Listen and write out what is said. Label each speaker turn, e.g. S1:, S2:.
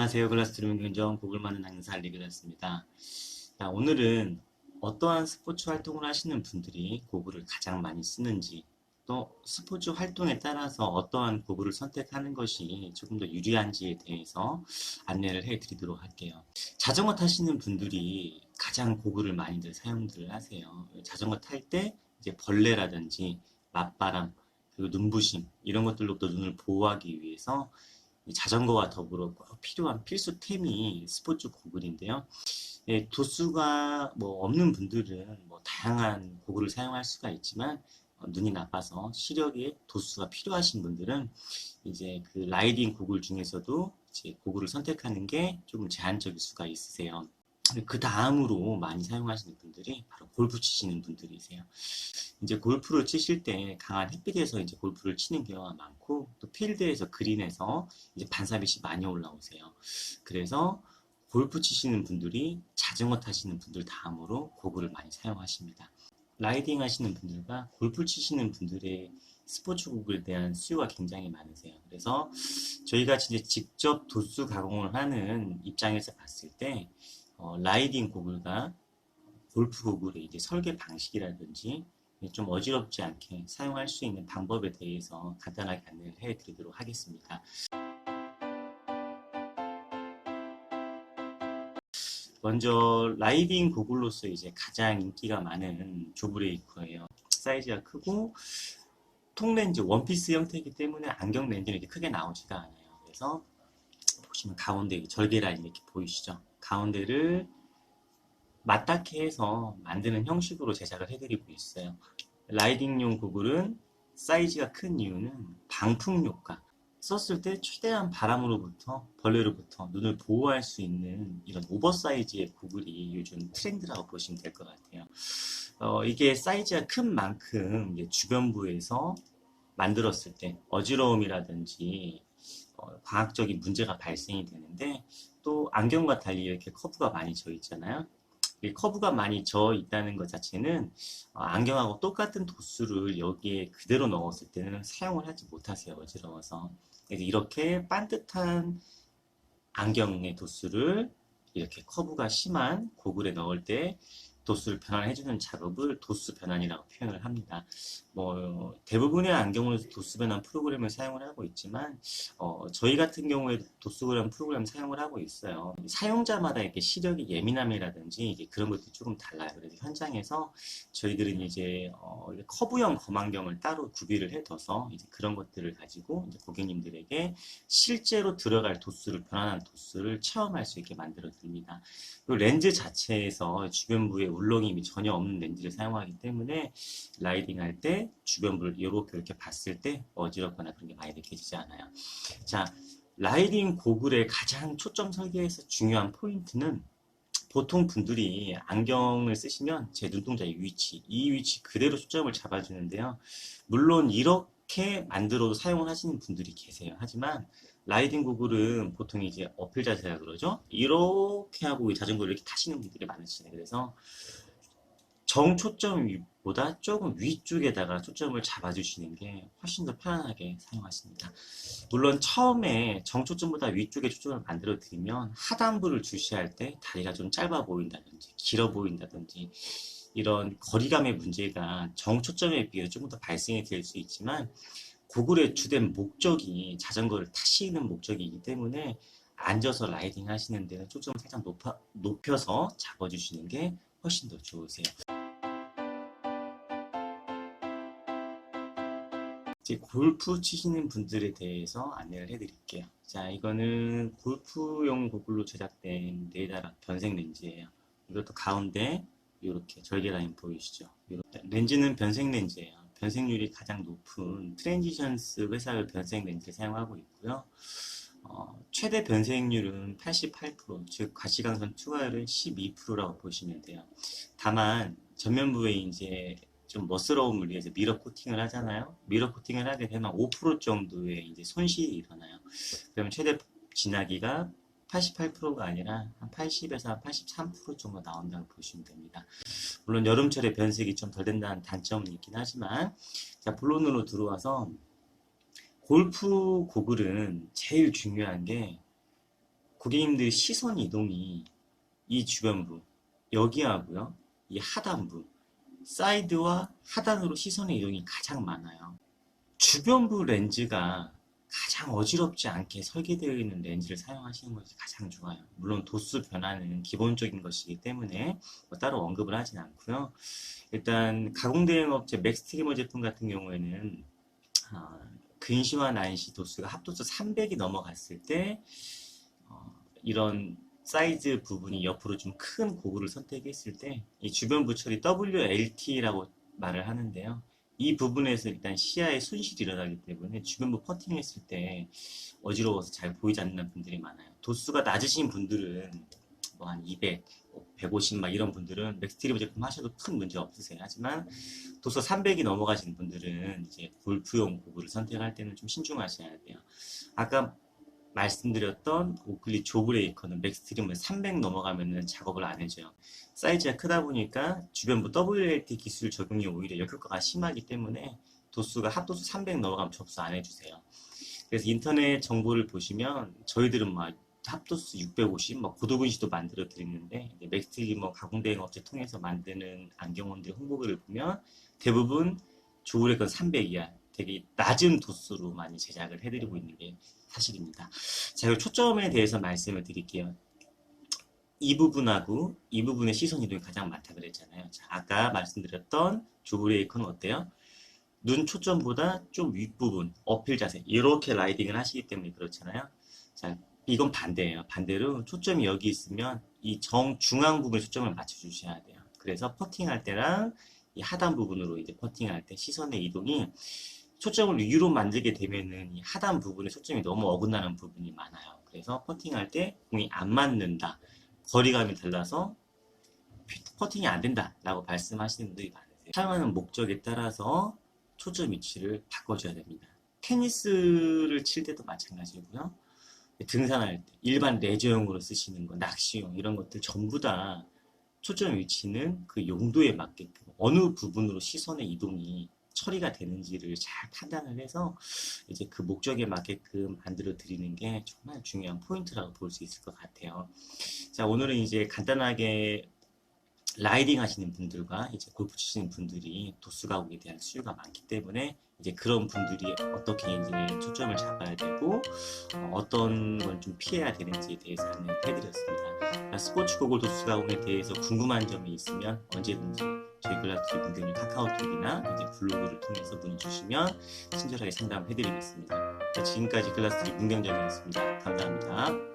S1: 안녕하세요. 글라스트림 경정 고글마는 강사 알리그라스입니다. 자, 오늘은 어떠한 스포츠 활동을 하시는 분들이 고글을 가장 많이 쓰는지, 또 스포츠 활동에 따라서 어떠한 고글을 선택하는 것이 조금 더 유리한지에 대해서 안내를 해드리도록 할게요. 자전거 타시는 분들이 가장 고글을 많이들 사용들을 하세요. 자전거 탈 때 이제 벌레라든지 맞바람, 그리고 눈부심 이런 것들로부터 눈을 보호하기 위해서 이 자전거와 더불어 꼭 필요한 필수템이 스포츠 고글인데요. 예, 도수가 뭐 없는 분들은 뭐 다양한 고글을 사용할 수가 있지만 눈이 나빠서 시력에 도수가 필요하신 분들은 이제 그 라이딩 고글 중에서도 이제 고글을 선택하는 게 조금 제한적일 수가 있으세요. 그 다음으로 많이 사용하시는 분들이 바로 골프 치시는 분들이세요. 이제 골프를 치실 때 강한 햇빛에서 이제 골프를 치는 경우가 많고, 또 필드에서 그린에서 이제 반사빛이 많이 올라오세요. 그래서 골프 치시는 분들이 자전거 타시는 분들 다음으로 고글을 많이 사용하십니다. 라이딩 하시는 분들과 골프 치시는 분들의 스포츠 고글에 대한 수요가 굉장히 많으세요. 그래서 저희가 진짜 직접 도수 가공을 하는 입장에서 봤을 때 라이딩 고글과 골프 고글의 이제 설계 방식이라든지 좀 어지럽지 않게 사용할 수 있는 방법에 대해서 간단하게 안내를 해드리도록 하겠습니다. 먼저 라이딩 고글로서 이제 가장 인기가 많은 조브레이커예요. 사이즈가 크고 통렌즈 원피스 형태이기 때문에 안경 렌즈는 이렇게 크게 나오지가 않아요. 그래서 보시면 가운데 절개 라인 이렇게 보이시죠? 가운데를 맞닿게 해서 만드는 형식으로 제작을 해드리고 있어요. 라이딩용 고글은 사이즈가 큰 이유는 방풍 효과. 썼을 때 최대한 바람으로부터 벌레로부터 눈을 보호할 수 있는 이런 오버사이즈의 고글이 요즘 트렌드라고 보시면 될 것 같아요. 이게 사이즈가 큰 만큼 주변부에서 만들었을 때 어지러움이라든지 과학적인 문제가 발생이 되는데, 또 안경과 달리 이렇게 커브가 많이 져 있잖아요. 이 커브가 많이 져 있다는 것 자체는 안경하고 똑같은 도수를 여기에 그대로 넣었을 때는 사용을 하지 못하세요. 어지러워서. 그래서 이렇게 반듯한 안경의 도수를 이렇게 커브가 심한 고글에 넣을 때 도수를 변환해주는 작업을 도수 변환이라고 표현을 합니다. 뭐 대부분의 안경으로 도수 변환 프로그램을 사용을 하고 있지만 저희 같은 경우에 도수 변환 프로그램 사용을 하고 있어요. 사용자마다 이렇게 시력의 예민함이라든지 이게 그런 것들이 조금 달라요. 그래서 현장에서 저희들은 이제 커브형 검안경을 따로 구비를 해둬서 이제 그런 것들을 가지고 이제 고객님들에게 실제로 들어갈 도수를 변환한 도수를 체험할 수 있게 만들어 드립니다. 그리고 렌즈 자체에서 주변부에 울렁임이 전혀 없는 렌즈를 사용하기 때문에 라이딩 할 때 주변부를 이렇게 봤을 때 어지럽거나 그런 게 많이 느껴지지 않아요. 자, 라이딩 고글의 가장 초점 설계에서 중요한 포인트는 보통 분들이 안경을 쓰시면 제 눈동자의 위치, 이 위치 그대로 초점을 잡아주는데요. 물론 이렇게 만들어도 사용을 하시는 분들이 계세요. 하지만 라이딩 고글은 보통 이제 어필 자세라 그러죠. 이렇게 하고 자전거를 이렇게 타시는 분들이 많으시네요. 그래서 정초점보다 조금 위쪽에다가 초점을 잡아주시는 게 훨씬 더 편안하게 사용하십니다. 물론 처음에 정초점보다 위쪽에 초점을 만들어 드리면 하단부를 주시할 때 다리가 좀 짧아 보인다든지 길어 보인다든지 이런 거리감의 문제가 정초점에 비해 조금 더 발생이 될 수 있지만, 고글의 주된 목적이 자전거를 타시는 목적이기 때문에 앉아서 라이딩 하시는 데는 초점을 살짝 높여서 잡아주시는 게 훨씬 더 좋으세요. 이제 골프 치시는 분들에 대해서 안내를 해드릴게요. 자, 이거는 골프용 고글로 제작된 레이더락 변색 렌즈예요. 이것도 가운데 이렇게 절개 라인 보이시죠? 렌즈는 변색 렌즈예요. 변색률이 가장 높은 트랜지션스 회사의 변색 렌즈를 사용하고 있고요. 최대 변색률은 88%, 즉 과시광선 투과율은 12%라고 보시면 돼요. 다만 전면부에 이제 좀 멋스러움을 위해서 미러 코팅을 하잖아요. 미러 코팅을 하게 되면 5% 정도의 이제 손실이 일어나요. 그러면 최대 진하기가 88%가 아니라 한 80에서 83% 정도 나온다고 보시면 됩니다. 물론 여름철에 변색이 좀 덜 된다는 단점은 있긴 하지만, 자, 본론으로 들어와서 골프 고글은 제일 중요한 게 고객님들 시선 이동이 이 주변부, 여기하고요, 이 하단부, 사이드와 하단으로 시선의 이동이 가장 많아요. 주변부 렌즈가 가장 어지럽지 않게 설계되어 있는 렌즈를 사용하시는 것이 가장 좋아요. 물론 도수 변화는 기본적인 것이기 때문에 뭐 따로 언급을 하진 않고요. 일단 가공대행 업체 맥스트리머 제품 같은 경우에는 근시와 난시 도수가 합도수 300이 넘어갔을 때 이런 사이즈 부분이 옆으로 좀 큰 고구를 선택했을 때 이 주변부 처리 WLT라고 말을 하는데요. 이 부분에서 일단 시야에 손실이 일어나기 때문에 주변부 퍼팅했을 때 어지러워서 잘 보이지 않는 분들이 많아요. 도수가 낮으신 분들은 뭐 한 200, 150 막 이런 분들은 맥스트리머 제품 하셔도 큰 문제 없으세요. 하지만 도수 300이 넘어가시는 분들은 이제 골프용 고구를 선택할 때는 좀 신중하셔야 돼요. 아까 말씀드렸던 오클리 조브레이커는 맥스트림을 300 넘어가면은 작업을 안 해줘요. 사이즈가 크다 보니까 주변부 WLT 기술 적용이 오히려 역효과가 심하기 때문에 도수가 합도수 300 넘어가면 접수 안 해주세요. 그래서 인터넷 정보를 보시면 저희들은 막 합도수 650, 막 고도근시도 만들어 드리는데 맥스트리머 가공대행 업체 통해서 만드는 안경원들 홍보글을 보면 대부분 조브레이커는 300이야. 되게 낮은 도수로 많이 제작을 해드리고 있는 게 사실입니다. 자, 그리고 초점에 대해서 말씀을 드릴게요. 이 부분하고 이 부분의 시선 이동이 가장 많다 그랬잖아요. 자, 아까 말씀드렸던 조브레이커는 어때요? 눈 초점보다 좀 윗부분, 어필 자세 이렇게 라이딩을 하시기 때문에 그렇잖아요. 자, 이건 반대예요. 반대로 초점이 여기 있으면 이 중앙 부분에 초점을 맞춰주셔야 돼요. 그래서 퍼팅할 때랑 이 하단 부분으로 이제 퍼팅할 때 시선의 이동이 초점을 위로 만들게 되면은 이 하단 부분에 초점이 너무 어긋나는 부분이 많아요. 그래서 퍼팅할 때 공이 안 맞는다. 거리감이 달라서 퍼팅이 안 된다. 라고 말씀하시는 분들이 많으세요. 사용하는 목적에 따라서 초점 위치를 바꿔줘야 됩니다. 테니스를 칠 때도 마찬가지고요. 등산할 때, 일반 레저용으로 쓰시는 거, 낚시용 이런 것들 전부 다 초점 위치는 그 용도에 맞게끔 어느 부분으로 시선의 이동이 처리가 되는지를 잘 판단을 해서 이제 그 목적에 맞게끔 만들어 드리는 게 정말 중요한 포인트라고 볼 수 있을 것 같아요. 자, 오늘은 이제 간단하게 라이딩 하시는 분들과 이제 골프 치시는 분들이 도수 가공에 대한 수요가 많기 때문에 이제 그런 분들이 어떻게 이제 초점을 잡아야 되고 어떤 걸 좀 피해야 되는지에 대해서 안내를 해드렸습니다. 스포츠 고글 도수 가공에 대해서 궁금한 점이 있으면 언제든지 저희 글라스TV 문경님 카카오톡이나 이제 블로그를 통해서 문의 주시면 친절하게 상담해드리겠습니다. 자, 지금까지 글라스TV 문경점이었습니다. 감사합니다.